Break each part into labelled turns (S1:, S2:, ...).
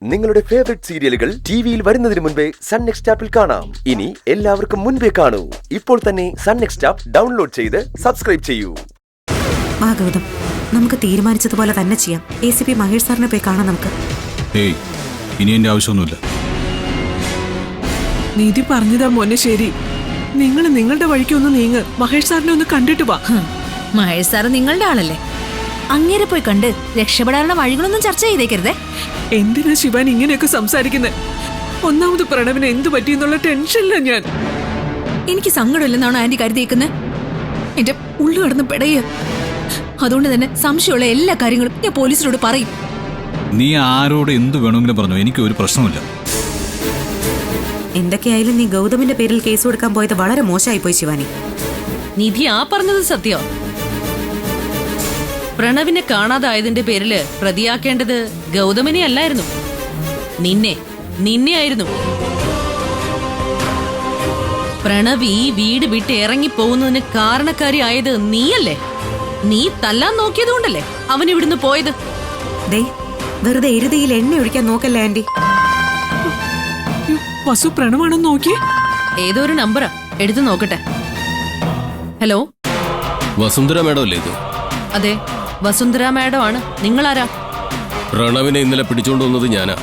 S1: നിങ്ങളുടെ ഫേവറേറ്റ് സീരിയലുകൾ ടിവിയിൽ വരുന്നതിന് മുൻപേ സൺ നെക്സ്റ്റ് ആപ്പിൽ കാണാം. ഇനി എല്ലാവർക്കും മുൻപേ കാണൂ. ഇപ്പോൾ തന്നെ സൺ നെക്സ്റ്റ് ആപ്പ് ഡൗൺലോഡ് ചെയ്ത് സബ്സ്ക്രൈബ് ചെയ്യൂ.
S2: ഭാഗവതം, നമുക്ക് തീരുമാനിച്ചതുപോലെ തന്നെ ചെയ്യാം. ACP മഹേഷ് സാറിനെ പോയി കാണാം നമുക്ക്.
S3: ഏയ്, ഇനി എന്റെ ആവശ്യമൊന്നുമില്ല.
S4: നീതി പറഞ്ഞതാ മോനെ ശരി. നിങ്ങൾ നിങ്ങളുടെ വഴിക്ക് ഒന്ന് നീങ്ങ്. മഹേഷ് സാറിനെ ഒന്ന് കണ്ടിട്ട് വാ.
S5: മഹേഷ് സാറ് നിങ്ങളുടെ ആളല്ലേ, അങ്ങേരെ പോയി കണ്ട് രക്ഷപ്പെടാനുള്ള വഴികളൊന്നും ചർച്ച ചെയ്തേക്കരുതേ.
S4: എന്തിനാ ശിവാൻ ഇങ്ങനെയൊക്കെ സംസാരിക്കുന്നത്? ഒന്നാമത് പ്രണവിന് എന്ത് പറ്റിയെന്നുള്ള ടെൻഷനില്ല ഞാൻ.
S5: എനിക്ക് സങ്കടമില്ലെന്നാണോ ആന്റി കരുതിയേക്കുന്നത്? എന്റെ ഉള്ളു കടന്ന് പെടയ. അതുകൊണ്ട് തന്നെ സംശയമുള്ള എല്ലാ കാര്യങ്ങളും ഞാൻ പോലീസിനോട് പറയും.
S3: നീ ആരോട് എന്ത് വേണമെങ്കിലും പറഞ്ഞു, എനിക്ക് ഒരു പ്രശ്നമില്ല.
S2: എന്തൊക്കെയായാലും നീ ഗൗതമിന്റെ പേരിൽ കേസ് കൊടുക്കാൻ പോയത് വളരെ മോശമായി പോയി ശിവാനി.
S6: നിധി ആ പറഞ്ഞത് സത്യം. പ്രണവിനെ കാണാതായതിന്റെ പേരില് പ്രതിയാക്കേണ്ടത് ഗൗതമിനെ അല്ലായിരുന്നു, നിന്നെയായിരുന്നു. പ്രണവ് ഈ വീട് വിട്ട് ഇറങ്ങി പോകുന്നതിന് കാരണക്കാരിയായത് നീയല്ലേ? നീ തല്ലാൻ നോക്കിയത് കൊണ്ടല്ലേ അവൻ ഇവിടുന്ന് പോയത്.
S2: ദേ, വെറുതെ എരുതിയിൽ എണ്ണ ഒഴിക്കാൻ നോക്കല്ലേ ആന്റി.
S4: വസു പ്രണവാണെന്ന് നോക്കിയേ.
S6: ഏതോ ഒരു നമ്പറാ, എടുത്തു നോക്കട്ടെ. ഹലോ,
S7: വസുന്ധര മേഡം അല്ലേ ഇത്?
S6: അതെ, വസുന്ധര മാഡം ആണ്. നിങ്ങളാരാ?
S7: പ്രണവിനെ ഇന്നലെ പിടിച്ചോണ്ട് വന്നത് ഞാനാ.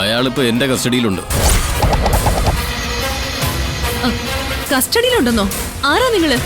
S7: അയാളിപ്പോ എന്റെ കസ്റ്റഡിയിലുണ്ട്.
S6: കസ്റ്റഡിയിലുണ്ടെന്നോ? ആരാ നിങ്ങള്?